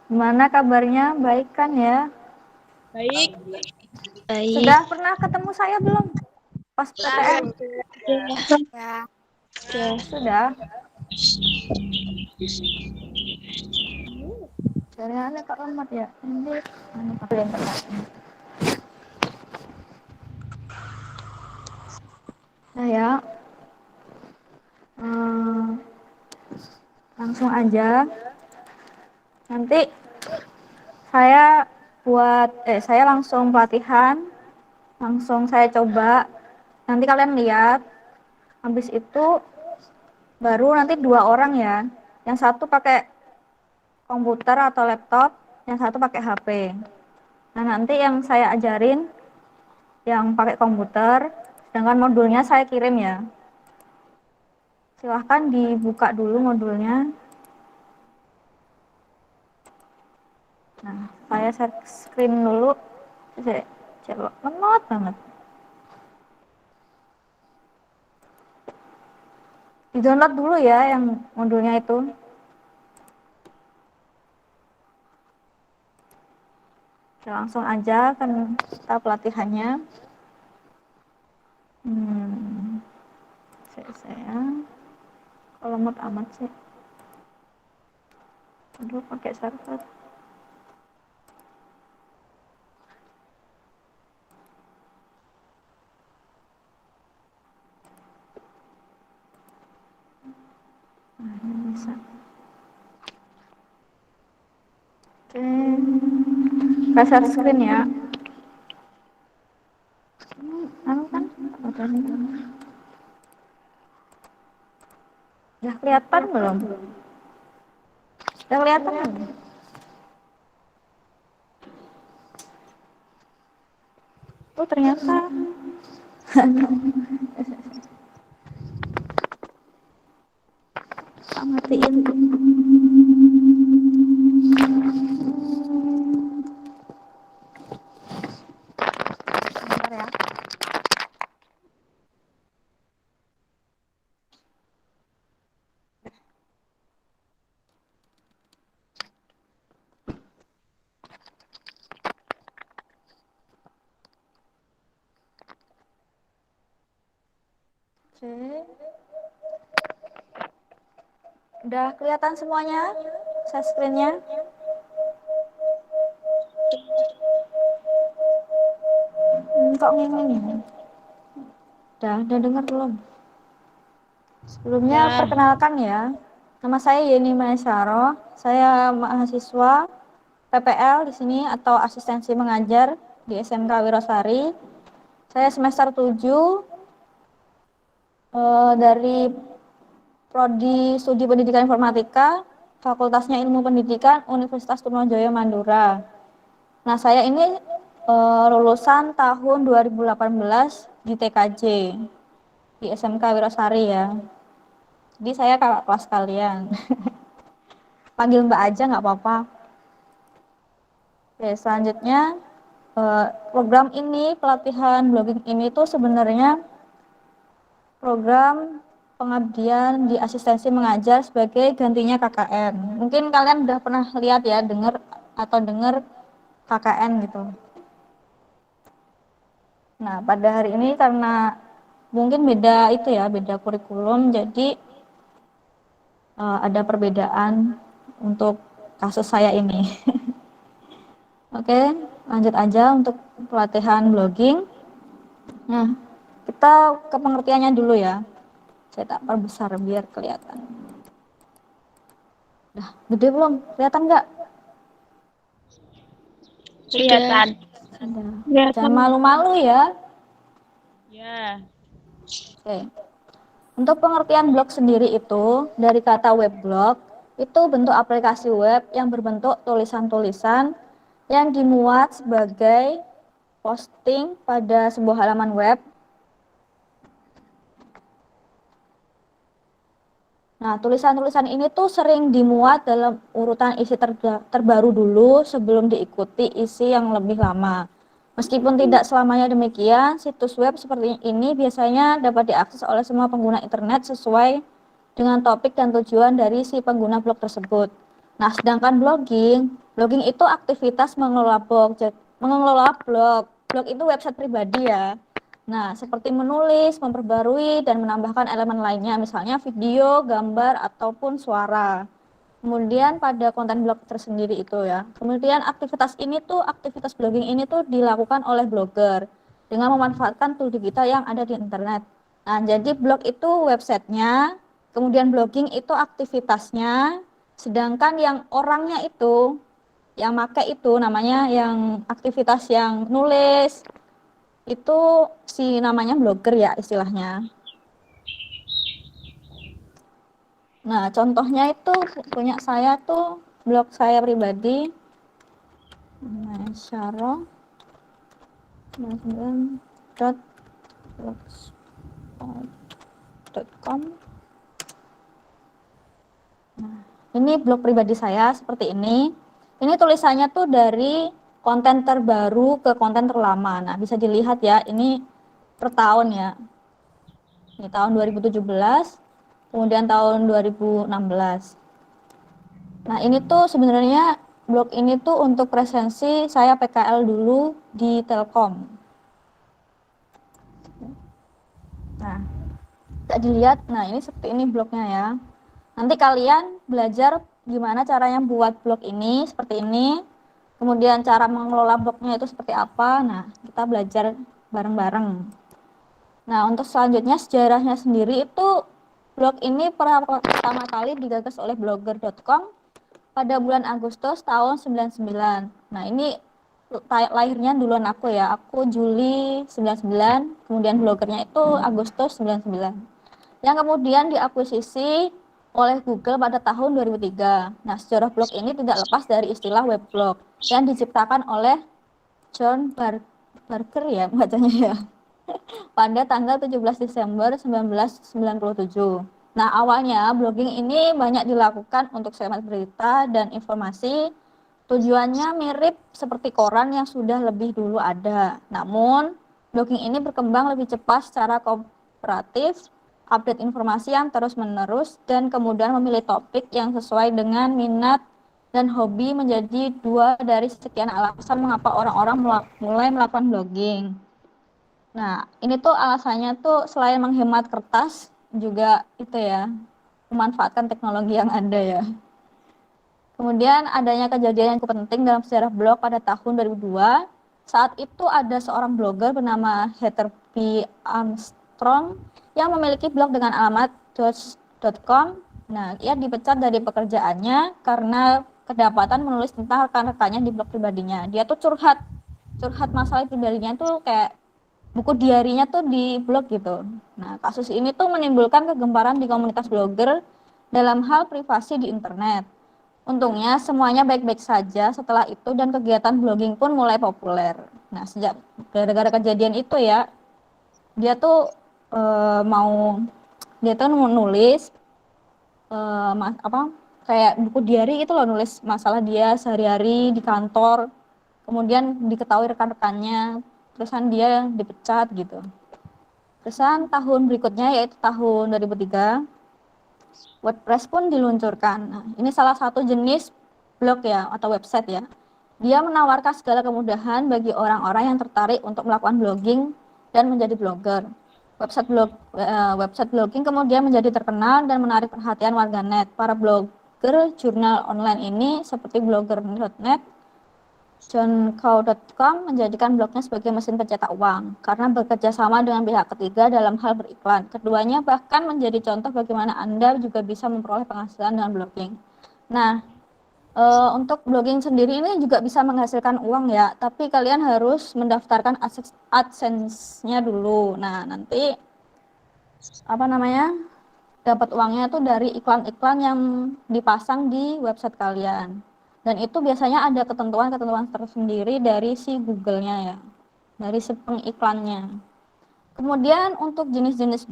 Gimana kabarnya? Baik kan ya? Baik. Sudah pernah ketemu saya belum? Pas PTN? Ya. Sudah. Dari mana Kak Rahmat ya? Ini apa yang terjadi? Nah ya, langsung aja. Nanti saya langsung pelatihan, langsung saya coba. Nanti kalian lihat. Habis itu baru nanti 2 orang ya. Yang satu pakai komputer atau laptop, yang satu pakai HP. Nah, nanti yang saya ajarin yang pakai komputer, sedangkan modulnya saya kirim ya. Silahkan dibuka dulu modulnya. Nah, saya share screen dulu. Saya coba lemot banget. Di-download dulu ya yang modulnya itu. Langsung aja kan kita pelatihannya. Saya kalau lemot amat sih. Aduh, pakai server. Nah, ini bisa. Oke. Share screen ya. Anu kan? Udah kelihatan belum? Udah kelihatan belum? Oh, ternyata. Matiin. Bentar ya. Oke. Udah kelihatan semuanya? Share screen-nya? Kok nging-nging? Udah dengar belum? Sebelumnya perkenalkan ya. Nama saya Yeni Maesaroh. Saya mahasiswa PPL di sini atau asistensi mengajar di SMK Wirosari. Saya semester 7 dari Prodi Studi Pendidikan Informatika, Fakultasnya Ilmu Pendidikan Universitas Trunojoyo Mandura. Nah, saya ini lulusan tahun 2018 di TKJ di SMK Wirosari ya. Jadi saya kakak kelas kalian. Panggil Mbak aja nggak apa-apa. Oke, selanjutnya program ini, pelatihan blogging ini tuh sebenarnya program pengabdian di asistensi mengajar sebagai gantinya KKN. Mungkin kalian udah pernah lihat ya, dengar KKN gitu. Nah, pada hari ini karena mungkin beda beda kurikulum, jadi ada perbedaan untuk kasus saya ini. Oke, lanjut aja untuk pelatihan blogging. Nah, kita ke pengertiannya dulu ya. Saya tak perbesar biar kelihatan. Udah gede belum? Kelihatan nggak? Kelihatan. Jangan malu-malu ya. Ya. Oke. Untuk pengertian blog sendiri itu dari kata weblog itu bentuk aplikasi web yang berbentuk tulisan-tulisan yang dimuat sebagai posting pada sebuah halaman web. Nah, tulisan-tulisan ini tuh sering dimuat dalam urutan isi terbaru dulu sebelum diikuti isi yang lebih lama. Meskipun tidak selamanya demikian, situs web seperti ini biasanya dapat diakses oleh semua pengguna internet sesuai dengan topik dan tujuan dari si pengguna blog tersebut. Nah, sedangkan blogging itu aktivitas mengelola blog. Mengelola blog. Blog itu website pribadi ya. Nah, seperti menulis, memperbarui, dan menambahkan elemen lainnya, misalnya video, gambar, ataupun suara. Kemudian pada konten blog tersendiri itu ya. Kemudian aktivitas blogging ini tuh dilakukan oleh blogger dengan memanfaatkan tool digital yang ada di internet. Nah, jadi blog itu websitenya, kemudian blogging itu aktivitasnya, sedangkan yang orangnya itu, yang make itu namanya yang aktivitas yang nulis, itu si namanya blogger ya istilahnya. Nah, contohnya itu punya saya tuh blog saya pribadi, syaro.blogspot.com. Nah, ini blog pribadi saya seperti ini. Ini tulisannya tuh dari konten terbaru ke konten terlama. Nah, bisa dilihat ya, ini per tahun ya. Ini tahun 2017, kemudian tahun 2016. Nah, ini tuh sebenarnya blog ini tuh untuk presensi saya PKL dulu di Telkom. Nah, bisa dilihat, nah ini seperti ini blognya ya. Nanti kalian belajar gimana caranya buat blog ini, seperti ini. Kemudian cara mengelola blognya itu seperti apa. Nah, kita belajar bareng-bareng. Nah, untuk selanjutnya sejarahnya sendiri itu blog ini pertama kali digagas oleh blogger.com pada bulan Agustus tahun 99. Nah, ini lahirnya duluan aku ya. Aku Juli 99, kemudian blogernya itu Agustus 99. Yang kemudian diakuisisi oleh Google pada tahun 2003. Nah, sejarah blog ini tidak lepas dari istilah weblog yang diciptakan oleh John Barker ya bacanya ya pada tanggal 17 Desember 1997. Nah, awalnya blogging ini banyak dilakukan untuk semat berita dan informasi. Tujuannya mirip seperti koran yang sudah lebih dulu ada. Namun, blogging ini berkembang lebih cepat secara kooperatif, update informasi yang terus-menerus, dan kemudian memilih topik yang sesuai dengan minat dan hobi menjadi dua dari sekian alasan mengapa orang-orang mulai melakukan blogging. Nah, ini tuh alasannya tuh selain menghemat kertas, juga itu ya, memanfaatkan teknologi yang ada ya. Kemudian adanya kejadian yang cukup penting dalam sejarah blog pada tahun 2002. Saat itu ada seorang blogger bernama Heather B. Armstrong yang memiliki blog dengan alamat doge.com. Nah, ia dipecat dari pekerjaannya karena kedapatan menulis tentang rekan-rekannya di blog pribadinya. Dia tuh curhat masalah pribadinya tuh kayak buku diarinya tuh di blog gitu. Nah, kasus ini tuh menimbulkan kegemparan di komunitas blogger dalam hal privasi di internet. Untungnya semuanya baik-baik saja setelah itu dan kegiatan blogging pun mulai populer. Nah, sejak gara-gara kejadian itu ya, dia tuh mau dia tuh nulis kayak buku diary itu loh, nulis masalah dia sehari-hari di kantor. Kemudian diketahui rekan-rekannya, terusan dia dipecat gitu. Terusan tahun berikutnya yaitu tahun 2003 WordPress pun diluncurkan. Nah, ini salah satu jenis blog ya atau website ya. Dia menawarkan segala kemudahan bagi orang-orang yang tertarik untuk melakukan blogging dan menjadi blogger. Website blogging kemudian menjadi terkenal dan menarik perhatian warganet. Para blogger jurnal online ini seperti blogger.net, johncow.com menjadikan blognya sebagai mesin pencetak uang karena bekerja sama dengan pihak ketiga dalam hal beriklan. Keduanya bahkan menjadi contoh bagaimana Anda juga bisa memperoleh penghasilan dengan blogging. Nah, untuk blogging sendiri ini juga bisa menghasilkan uang ya, tapi kalian harus mendaftarkan AdSense-nya dulu. Nah, nanti dapat uangnya tuh dari iklan-iklan yang dipasang di website kalian. Dan itu biasanya ada ketentuan-ketentuan tersendiri dari si Google-nya ya, dari si pengiklannya. Kemudian untuk jenis-jenis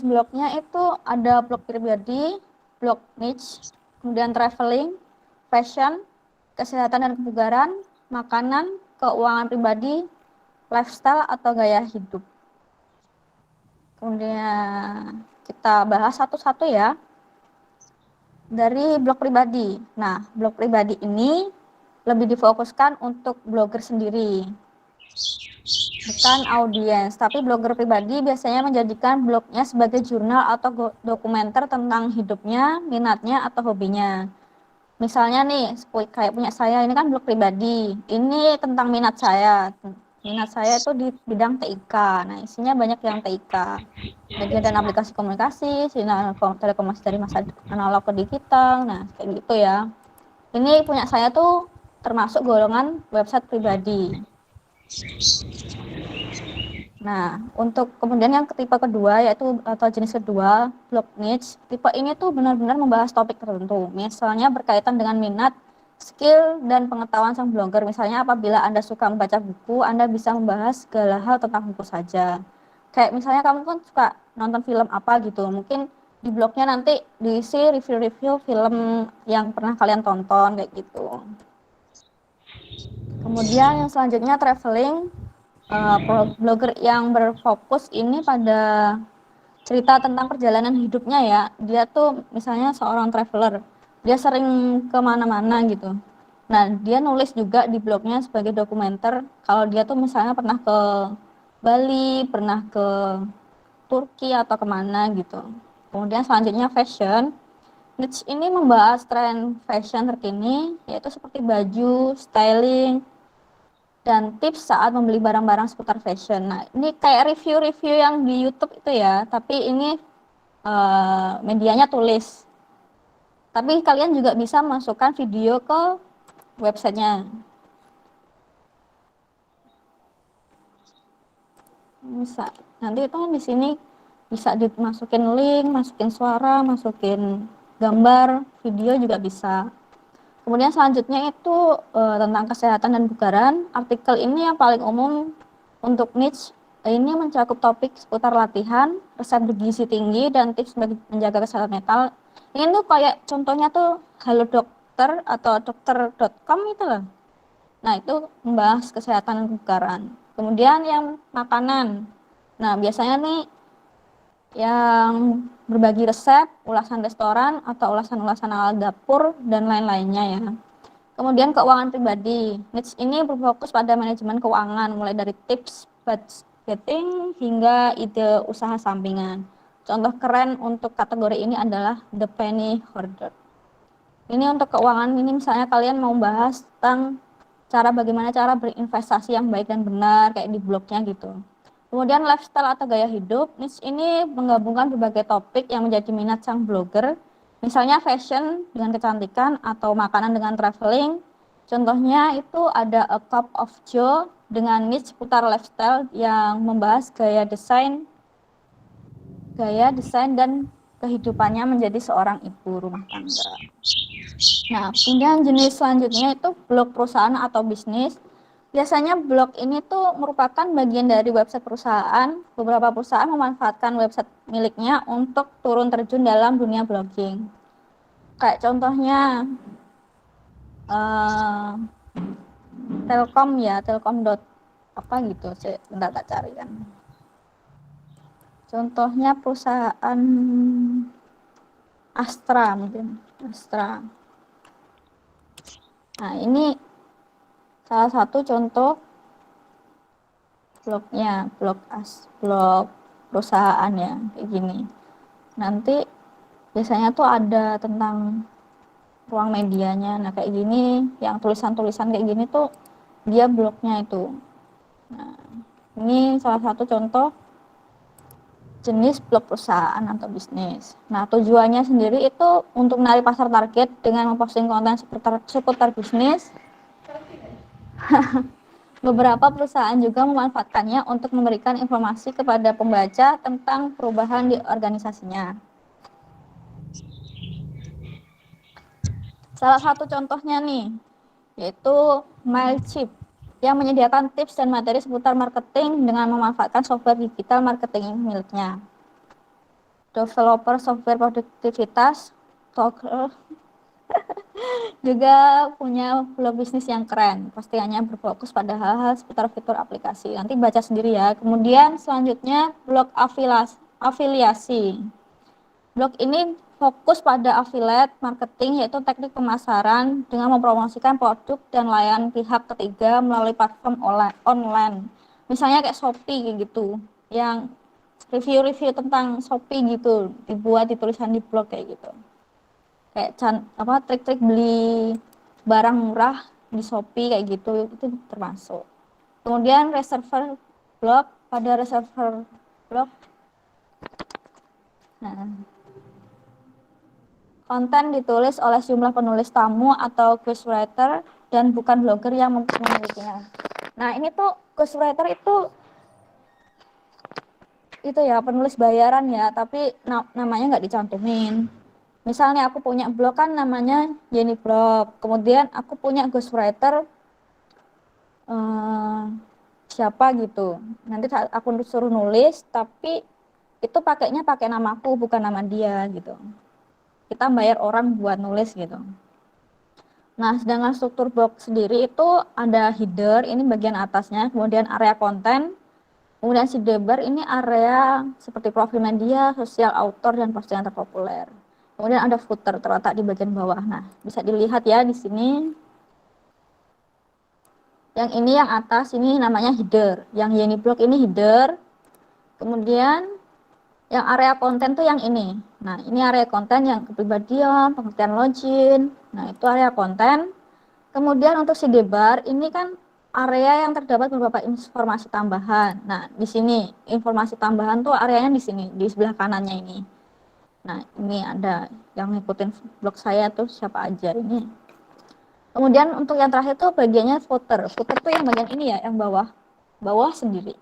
blognya itu ada blog pribadi, blog niche, kemudian traveling, fashion, kesehatan dan kebugaran, makanan, keuangan pribadi, lifestyle atau gaya hidup. Kemudian kita bahas satu-satu ya. Dari blog pribadi. Nah, blog pribadi ini lebih difokuskan untuk blogger sendiri, bukan audiens. Tapi blogger pribadi biasanya menjadikan blognya sebagai jurnal atau dokumenter tentang hidupnya, minatnya, atau hobinya. Misalnya nih, kayak punya saya ini kan blog pribadi. Ini tentang minat saya. Minat saya itu di bidang TIK. Nah, isinya banyak yang TIK. Media dan aplikasi komunikasi, sinyal telekomunikasi dari masa analog ke digital. Nah, kayak gitu ya. Ini punya saya tuh termasuk golongan website pribadi. Nah, untuk kemudian yang tipe kedua yaitu atau jenis kedua, blog niche. Tipe ini tuh benar-benar membahas topik tertentu. Misalnya berkaitan dengan minat, skill, dan pengetahuan sang blogger. Misalnya apabila Anda suka membaca buku, Anda bisa membahas segala hal tentang buku saja. Kayak misalnya kamu kan suka nonton film apa gitu. Mungkin di blognya nanti diisi review-review film yang pernah kalian tonton kayak gitu. Kemudian yang selanjutnya traveling. Blogger yang berfokus ini pada cerita tentang perjalanan hidupnya ya. Dia tuh misalnya seorang traveler, dia sering kemana-mana gitu. Nah, dia nulis juga di blognya sebagai dokumenter kalau dia tuh misalnya pernah ke Bali, pernah ke Turki atau kemana gitu. Kemudian selanjutnya fashion. Niche ini membahas tren fashion terkini, yaitu seperti baju, styling, dan tips saat membeli barang-barang seputar fashion. Nah, ini kayak review-review yang di YouTube itu ya, tapi ini medianya tulis. Tapi kalian juga bisa masukkan video ke websitenya. Bisa. Nanti itu kan di sini bisa dimasukin link, masukin suara, masukin gambar, video juga bisa. Kemudian selanjutnya itu tentang kesehatan dan bugaran. Artikel ini yang paling umum untuk niche ini mencakup topik seputar latihan, resep bergizi tinggi, dan tips menjaga kesehatan mental. Ini tuh kayak contohnya tuh Halo Dokter atau dokter.com itu loh. Nah, itu membahas kesehatan dan kebugaran. Kemudian yang makanan. Nah, biasanya nih yang berbagi resep, ulasan restoran, atau ulasan-ulasan ala dapur, dan lain-lainnya ya. Kemudian keuangan pribadi. Niche ini berfokus pada manajemen keuangan, mulai dari tips budgeting hingga ide usaha sampingan. Contoh keren untuk kategori ini adalah The Penny Hoarder. Ini untuk keuangan ini misalnya kalian mau bahas tentang bagaimana cara berinvestasi yang baik dan benar kayak di blognya gitu. Kemudian lifestyle atau gaya hidup, niche ini menggabungkan berbagai topik yang menjadi minat sang blogger. Misalnya fashion dengan kecantikan atau makanan dengan traveling. Contohnya itu ada A Cup of Joe dengan niche seputar lifestyle yang membahas gaya desain dan kehidupannya menjadi seorang ibu rumah tangga. Nah, kemudian jenis selanjutnya itu blog perusahaan atau bisnis. Biasanya blog ini tuh merupakan bagian dari website perusahaan. Beberapa perusahaan memanfaatkan website miliknya untuk turun terjun dalam dunia blogging. Kayak contohnya Telkom ya, Telkom apa gitu. Bentar tak cari kan. Contohnya perusahaan Astra mungkin. Astra. Nah, ini salah satu contoh blog perusahaan ya kayak gini. Nanti biasanya tuh ada tentang ruang medianya. Nah, kayak gini yang tulisan-tulisan kayak gini tuh dia blognya itu. Nah, ini salah satu contoh jenis blog perusahaan atau bisnis. Nah, tujuannya sendiri itu untuk menarik pasar target dengan memposting konten seputar bisnis. Beberapa perusahaan juga memanfaatkannya untuk memberikan informasi kepada pembaca tentang perubahan di organisasinya. Salah satu contohnya nih, yaitu Mailchimp yang menyediakan tips dan materi seputar marketing dengan memanfaatkan software digital marketing miliknya. Developer software produktivitas Talker juga punya blog bisnis yang keren. Postingannya berfokus pada hal-hal seputar fitur aplikasi. Nanti baca sendiri ya. Kemudian selanjutnya blog afiliasi. Blog ini fokus pada affiliate marketing, yaitu teknik pemasaran dengan mempromosikan produk dan layanan pihak ketiga melalui platform online. Misalnya kayak Shopee kayak gitu, yang review-review tentang Shopee gitu, dibuat ditulisan di blog kayak gitu. Kayak trik-trik beli barang murah di Shopee kayak gitu, itu termasuk. Kemudian reserver blog, pada reserver blog. Nah, konten ditulis oleh jumlah penulis tamu atau ghostwriter dan bukan blogger yang memilikinya. Nah, ini tuh ghostwriter itu ya penulis bayaran ya, tapi namanya nggak dicantumin. Misalnya aku punya blog kan namanya Jenny Blog. Kemudian aku punya ghostwriter eh, siapa gitu. Nanti saat aku suruh nulis, tapi itu pakainya pakai namaku bukan nama dia gitu. Kita bayar orang buat nulis gitu. Nah, sedangkan struktur blog sendiri itu ada header, ini bagian atasnya, kemudian area konten, kemudian sidebar, ini area seperti profil media, sosial, author, dan postingan terpopuler. Kemudian ada footer terletak di bagian bawah. Nah, bisa dilihat ya di sini. Yang ini yang atas ini namanya header. Yang Yeni Blog ini header. Kemudian yang area konten tuh yang ini. Nah, ini area konten yang kepribadian, pengertian login. Nah, itu area konten. Kemudian untuk sidebar ini kan area yang terdapat beberapa informasi tambahan. Nah, di sini informasi tambahan tuh areanya di sini, di sebelah kanannya ini. Nah, ini ada yang ngikutin blog saya tuh siapa aja ini. Kemudian untuk yang terakhir tuh bagiannya footer. Footer tuh yang bagian ini ya, yang bawah. Bawah sendiri.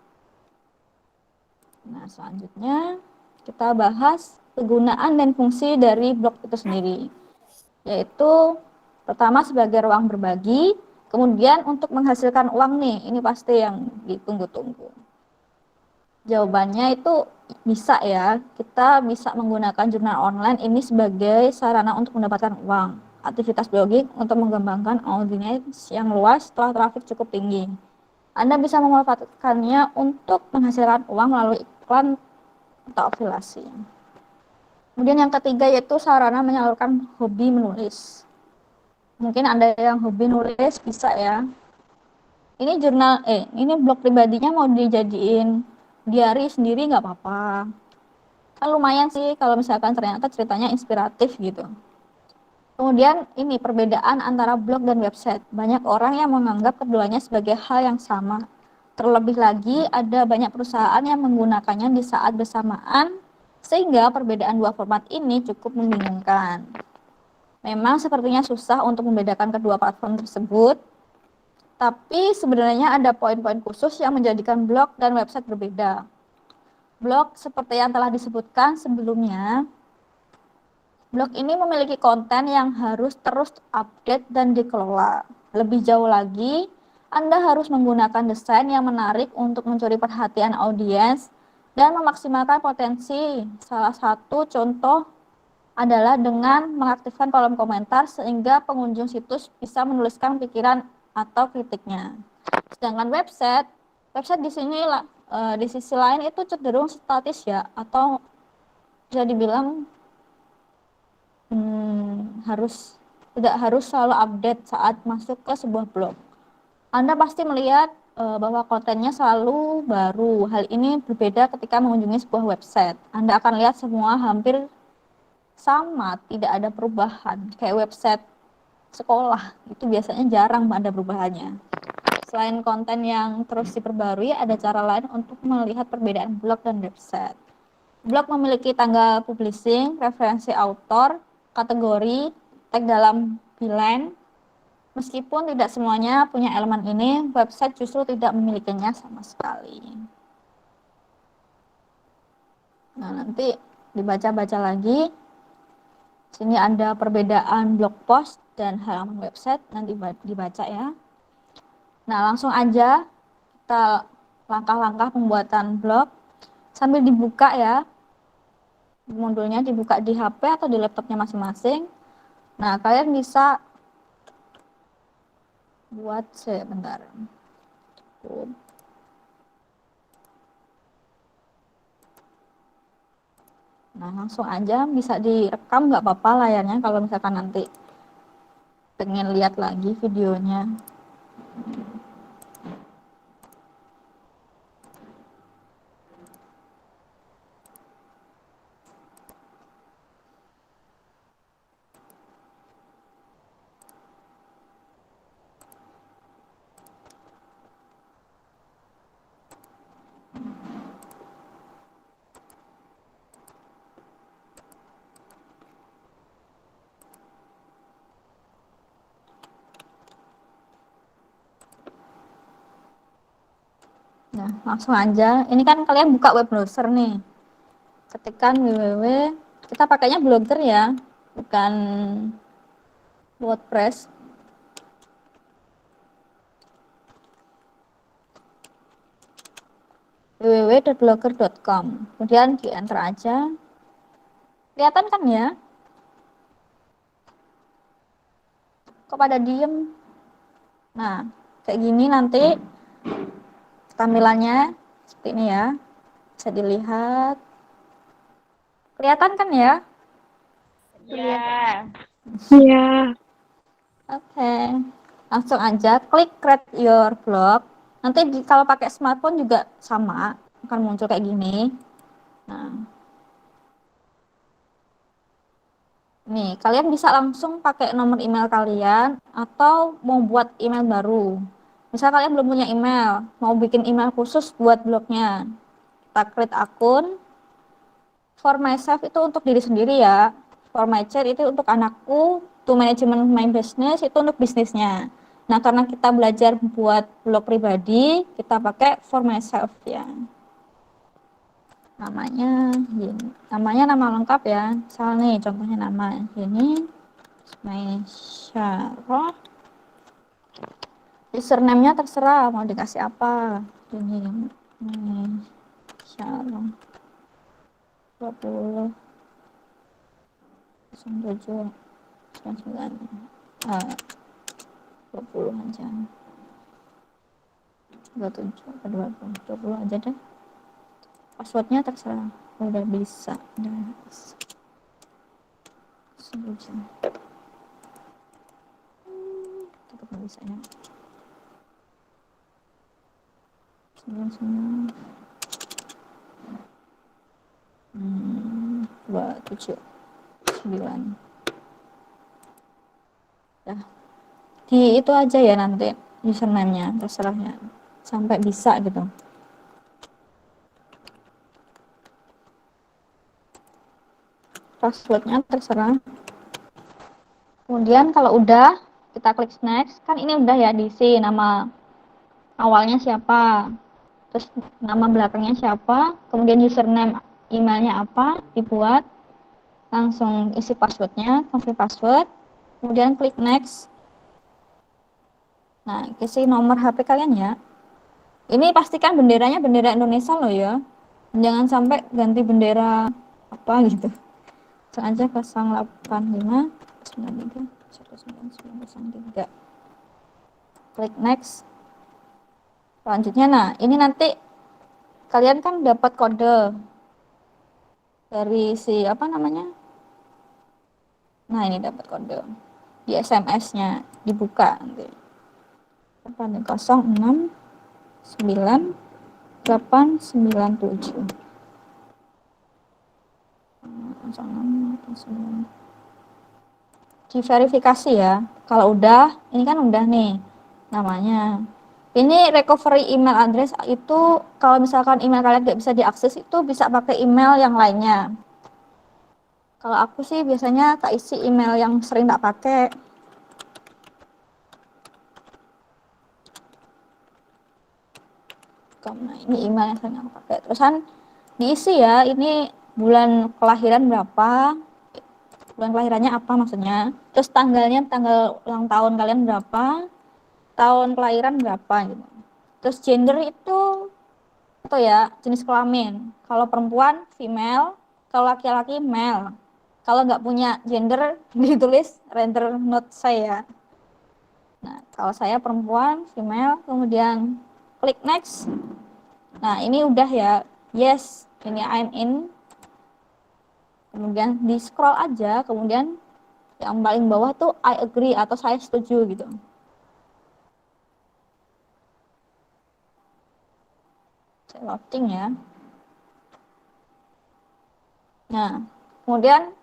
Nah, selanjutnya kita bahas kegunaan dan fungsi dari blog itu sendiri. Yaitu pertama sebagai ruang berbagi, kemudian untuk menghasilkan uang nih, ini pasti yang ditunggu-tunggu. Jawabannya itu bisa ya, kita bisa menggunakan jurnal online ini sebagai sarana untuk mendapatkan uang. Aktivitas blogging untuk mengembangkan audiens yang luas setelah traffic cukup tinggi. Anda bisa memanfaatkannya untuk menghasilkan uang melalui iklan atau afiliasi. Kemudian yang ketiga yaitu sarana menyalurkan hobi menulis. Mungkin ada yang hobi nulis bisa ya. Ini ini blog pribadinya mau dijadiin diary sendiri nggak apa-apa. Kan lumayan sih kalau misalkan ternyata ceritanya inspiratif gitu. Kemudian ini perbedaan antara blog dan website. Banyak orang yang menganggap keduanya sebagai hal yang sama. Terlebih lagi ada banyak perusahaan yang menggunakannya di saat bersamaan sehingga perbedaan dua format ini cukup membingungkan. Memang sepertinya susah untuk membedakan kedua platform tersebut, tapi sebenarnya ada poin-poin khusus yang menjadikan blog dan website berbeda. Blog seperti yang telah disebutkan sebelumnya, blog ini memiliki konten yang harus terus update dan dikelola. Lebih jauh lagi, Anda harus menggunakan desain yang menarik untuk mencuri perhatian audiens dan memaksimalkan potensi. Salah satu contoh adalah dengan mengaktifkan kolom komentar sehingga pengunjung situs bisa menuliskan pikiran atau kritiknya. Sedangkan website di sini di sisi lain itu cenderung statis ya, atau bisa dibilang tidak harus selalu update saat masuk ke sebuah blog. Anda pasti melihat bahwa kontennya selalu baru. Hal ini berbeda ketika mengunjungi sebuah website. Anda akan lihat semua hampir sama, tidak ada perubahan. Kayak website sekolah, itu biasanya jarang ada perubahannya. Selain konten yang terus diperbarui, ada cara lain untuk melihat perbedaan blog dan website. Blog memiliki tanggal publishing, referensi author, kategori, tag dalam beeline. Meskipun tidak semuanya punya elemen ini, website justru tidak memilikinya sama sekali. Nah, nanti dibaca-baca lagi. Sini ada perbedaan blog post dan halaman website, nanti dibaca ya. Nah, langsung aja kita langkah-langkah pembuatan blog sambil dibuka ya. Modulnya dibuka di HP atau di laptopnya masing-masing. Nah, kalian bisa buat sebentar. Nah, langsung aja bisa direkam, nggak apa-apa layarnya kalau misalkan nanti pengen lihat lagi videonya. Nah, langsung aja. Ini kan kalian buka web browser nih. Ketikkan www. Kita pakainya Blogger ya, bukan WordPress. www.blogger.com. Kemudian di enter aja. Kelihatan kan ya? Kok pada diem? Nah, kayak gini nanti tampilannya seperti ini ya. Bisa dilihat. Kelihatan kan ya? Iya. Iya. Oke. Langsung aja klik create your blog. Nanti kalau pakai smartphone juga sama, akan muncul kayak gini. Nah, nih, kalian bisa langsung pakai nomor email kalian atau mau buat email baru. Misal kalian belum punya email, mau bikin email khusus buat blognya. Kita create akun. For myself itu untuk diri sendiri ya. For my child itu untuk anakku. To management my business itu untuk bisnisnya. Nah, karena kita belajar buat blog pribadi, kita pakai for myself ya. Namanya gini. Namanya nama lengkap ya. Misal nih contohnya nama ini Maisyarah. Username-nya terserah mau dikasih apa. Ini Maisyarah 20 07 99 20 aja. 27 atau 20 aja deh. Passwordnya terserah. Udah bisa. Setuju. Tetap nggak bisa ya. 99 27 9. Ya. Di itu aja ya nanti username-nya terserahnya sampai bisa gitu. Passwordnya terserah. Kemudian kalau udah kita klik next, kan ini udah ya diisi nama awalnya siapa, terus nama belakangnya siapa, kemudian username emailnya apa dibuat, langsung isi passwordnya, confirm password, kemudian klik next. Nah, isi nomor HP kalian ya. Ini pastikan benderanya bendera Indonesia loh ya, jangan sampai ganti bendera apa gitu. Sengaja 085 93 1993. Klik next. Selanjutnya, nah ini nanti kalian kan dapat kode dari si apa namanya. Nah ini dapat kode di SMS-nya, dibuka nanti. 06 9 897. Diverifikasi ya. Kalau udah, ini kan udah nih namanya. Ini recovery email address itu kalau misalkan email kalian nggak bisa diakses itu bisa pakai email yang lainnya. Kalau aku sih biasanya tak isi email yang sering tak pakai. Nah, ini email yang sering aku pakai. Terusan diisi ya, ini bulan kelahiran berapa, bulan kelahirannya apa maksudnya. Terus tanggalnya, tanggal ulang tahun kalian berapa, tahun kelahiran berapa gitu. Terus gender itu atau ya jenis kelamin. Kalau perempuan female, kalau laki-laki male. Kalau nggak punya gender ditulis render not saya. Nah, kalau saya perempuan female, kemudian klik next. Nah, ini udah ya. Yes, ini I'm in. Kemudian di scroll aja, kemudian yang paling bawah tuh I agree atau saya setuju gitu. Saya loading ya. Nah, kemudian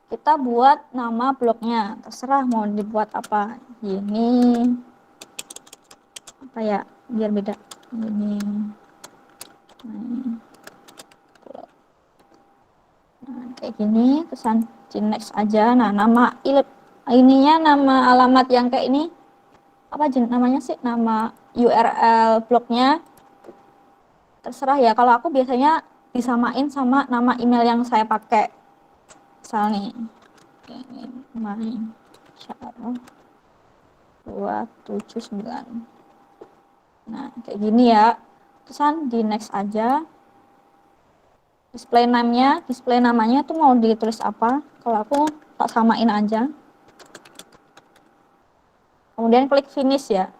kita buat nama blognya, terserah mau dibuat apa. Ini apa ya, biar beda. Ini. Nah, kayak gini, kesan di next aja. Nah, nama ininya, nama alamat yang kayak ini apa namanya sih, nama URL blognya terserah ya. Kalau aku biasanya disamain sama nama email yang saya pakai. Misal nih, ini main Syarah 279. Nah, kayak gini ya. Terusan di next aja. Display namanya tuh mau ditulis apa? Kalau aku tak samain aja. Kemudian klik finish ya.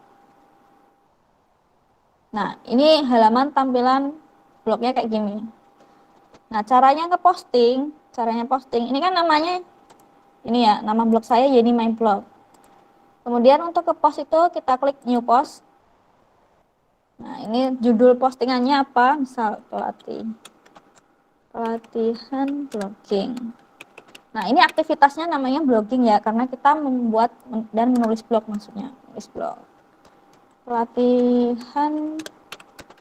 Nah, ini halaman tampilan blognya kayak gini. Nah, caranya posting, ini kan namanya, ini ya, nama blog saya Yeni My Blog. Kemudian untuk ke post itu kita klik new post. Nah, ini judul postingannya apa? Misal pelatihan blogging. Nah, ini aktivitasnya namanya blogging ya, karena kita membuat dan menulis blog maksudnya, menulis blog. Pelatihan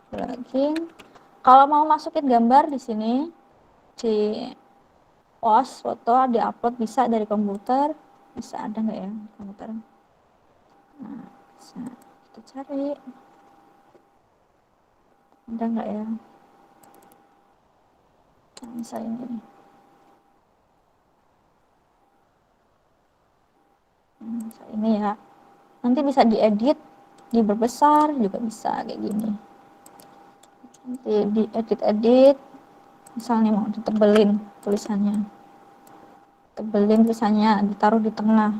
blogging. Kalau mau masukin gambar di sini, di post foto, diupload bisa dari komputer, bisa, ada nggak ya komputer? Nah, bisa kita cari, ada nggak ya? Nah, misalnya ini. Ini ya, nanti bisa diedit, diperbesar juga bisa kayak gini. Nanti diedit-edit, misalnya mau ditebelin tulisannya, ditaruh di tengah,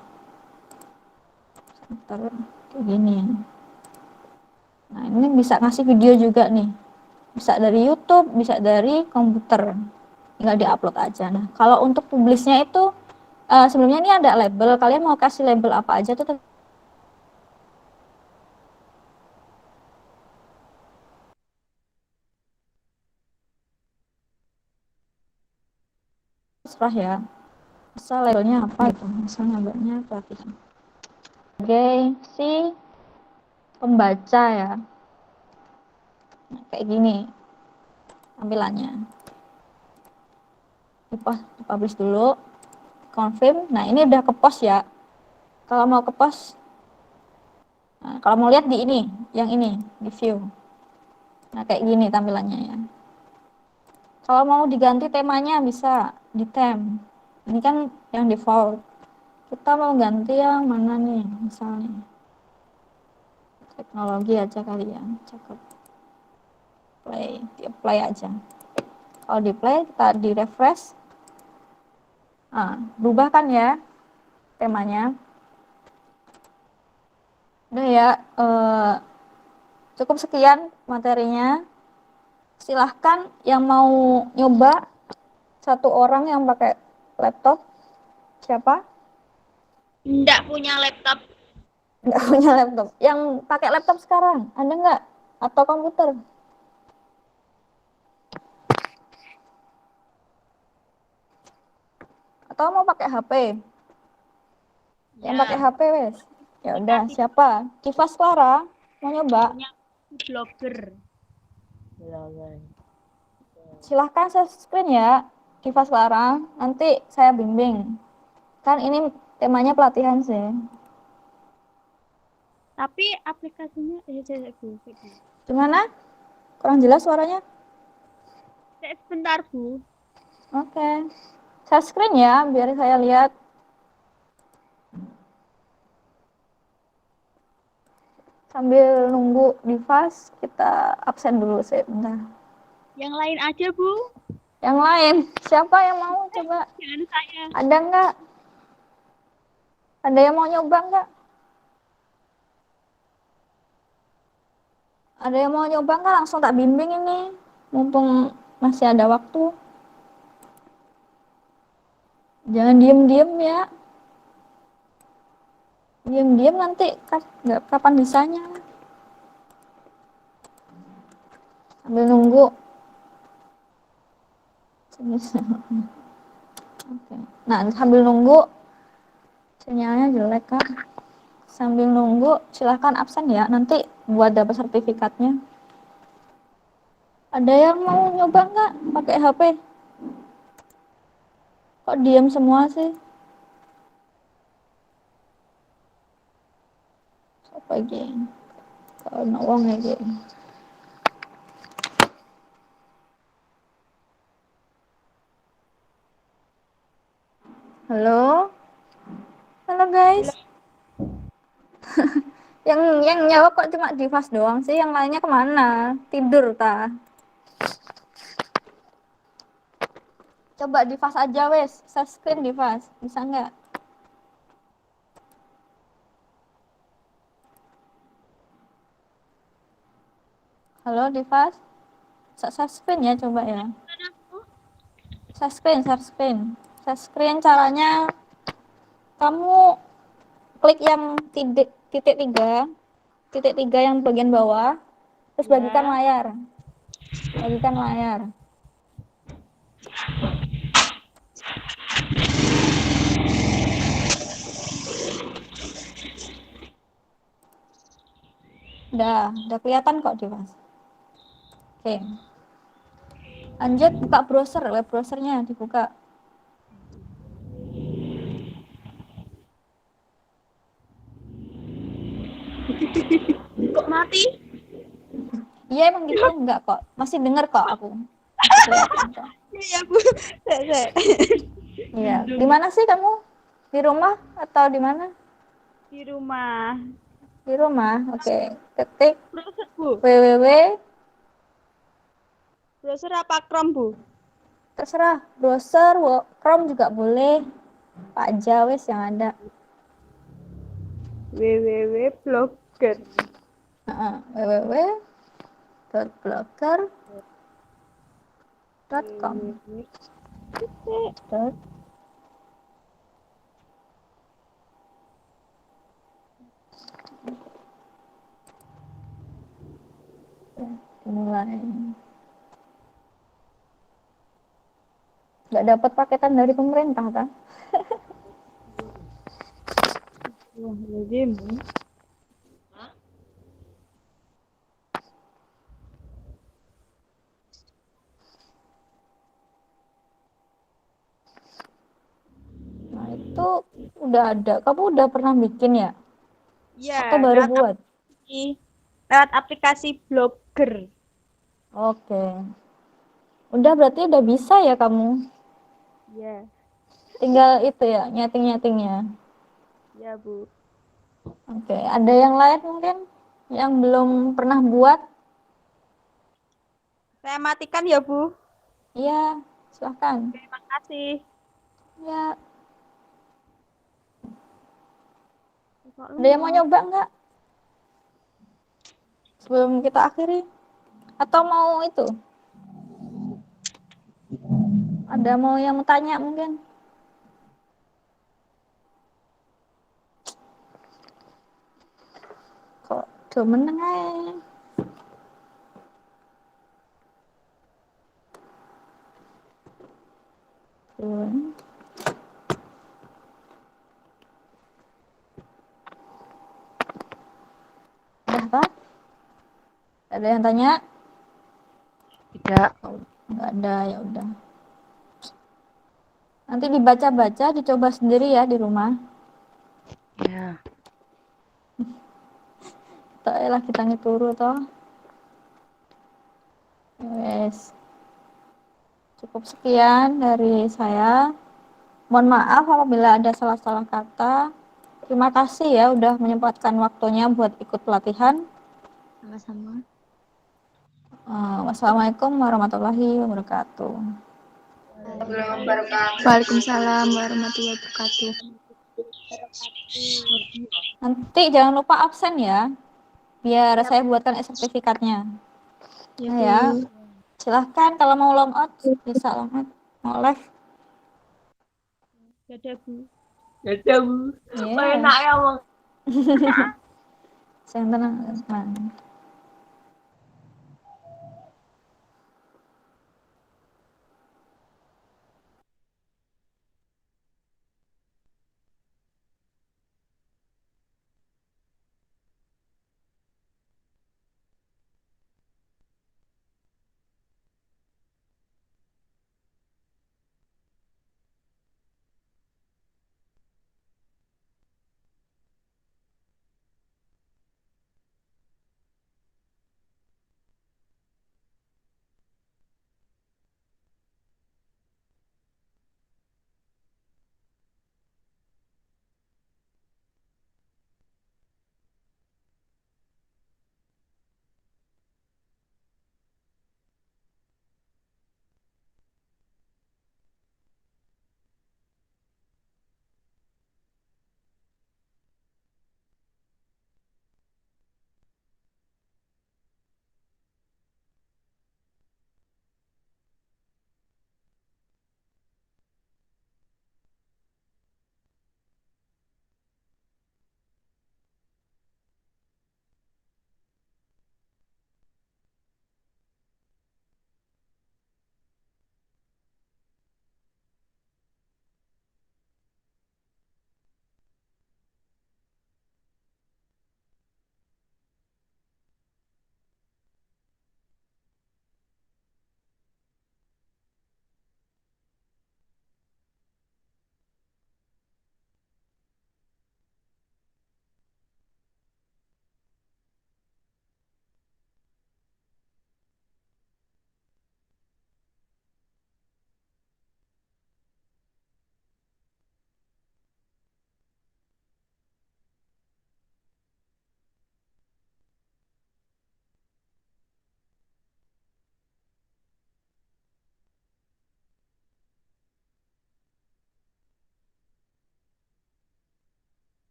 ditaruh kayak gini. Nah, ini bisa ngasih video juga nih, bisa dari YouTube, bisa dari komputer, tinggal diupload aja. Nah, kalau untuk publisnya itu sebelumnya ini ada label, kalian mau kasih label apa aja tuh terserah ya, asal labelnya apa itu, misalnya labelnya pelatihan sebagai si pembaca ya. Nah, kayak gini tampilannya, dipublish dulu, confirm. Nah, ini udah ke post ya. Kalau mau ke post, nah, kalau mau lihat di ini, yang ini di view, nah kayak gini tampilannya ya. Kalau mau diganti temanya bisa di theme, ini kan yang default. Kita mau ganti yang mana nih, misalnya teknologi aja kali ya, cakep. Di apply aja. Kalau di play, kita di refresh, nah, berubah kan ya temanya. Udah ya, cukup sekian materinya. Silahkan yang mau nyoba, satu orang yang pakai laptop. Siapa? Nggak punya laptop. Nggak punya laptop. Yang pakai laptop sekarang, ada nggak? Atau komputer? Atau mau pakai HP? Yang pakai Ya, HP wes. Ya udah, dikasih siapa? Kifas Clara mau nyoba? punya blogger. Silahkan share screen ya, Kifas Clara. Nanti saya bimbing. Kan ini temanya pelatihan sih. Tapi aplikasinya Gimana? Kurang jelas suaranya? sebentar, Bu. Oke. Share screen ya, biar saya lihat. Sambil nunggu Divas, kita absen dulu sebentar. Yang lain aja, Bu. Yang lain, siapa yang mau coba? Jangan saya. Ada nggak? Ada yang mau nyoba nggak? Ada yang mau nyoba nggak? Langsung tak bimbing ini. Mumpung masih ada waktu. Jangan diem-diem ya. Diem-diem nanti nggak kapan bisanya. Sambil nunggu. Oke. Nah, sambil nunggu sinyalnya jelek kak. Sambil nunggu silahkan absen ya. Nanti buat dapat sertifikatnya. Ada yang mau nyoba nggak pakai HP? Kok diam semua sih? Apa geng? Kalau nak uang ya geng. Halo, halo guys. Halo. Yang jawab kok cuma Divas doang sih? Yang lainnya kemana? Tidur ta? Coba Divas aja wes. Share screen Divas. Bisa nggak? Halo Divas. Share screen ya coba ya. Share screen, share screen. Share screen caranya kamu klik yang titik tiga yang bagian bawah, terus bagikan Ya. layar. Bagikan layar. Udah kelihatan kok Divas. Oke. Lanjut buka browser, web browsernya dibuka. Kok mati? Iya emang gitu, enggak kok. Masih dengar kok aku. Masih kelihatan kok. Iya, Bu. Saya. Iya. Di mana sih kamu? Di rumah atau di mana? Di rumah. Di rumah. Oke. Ketik Browser, Bu. www, Browser apa Chrome, Bu? terserah browser, Chrome juga boleh. Pak aja wes yang ada. www.blogger. www.blogger.com. www. Mulai. Nggak dapat paketan dari pemerintah kan? Wah, lazim. Nah itu udah ada. Kamu udah pernah bikin ya? Ya, Atau baru buat? lewat aplikasi Blogger. Oke. Udah berarti udah bisa ya kamu? Ya, Tinggal itu ya, nyeting-nyetingnya. ya, Bu. Oke, ada yang lain mungkin yang belum pernah buat? Saya matikan ya, Bu. Iya, silahkan. Terima kasih. Ya, Kok ada yang mau lemot? nyoba nggak? Sebelum kita akhiri? Atau mau itu? Ada mau yang mau tanya mungkin? Kok udah meneng aja? Tuh. Udah tak? Ada yang tanya? Tidak. Oh, nggak ada, ya udah. Nanti dibaca-baca, dicoba sendiri ya di rumah. Ya. Tak lah kita ngituru toh. Yes. Cukup sekian dari saya. Mohon maaf apabila ada salah-salah kata. Terima kasih ya udah menyempatkan waktunya buat ikut pelatihan. Sama-sama. Wassalamualaikum warahmatullahi wabarakatuh. Waalaikumsalam warahmatullahi wabarakatuh. Nanti jangan lupa absen ya, biar saya buatkan sertifikatnya. Ya, Nah, Bu. ya, silahkan kalau mau long out bisa long out, mau live. Dadah, Bu. Dadah, Bu. Yes. Enak ya, Bang. Saya tenang.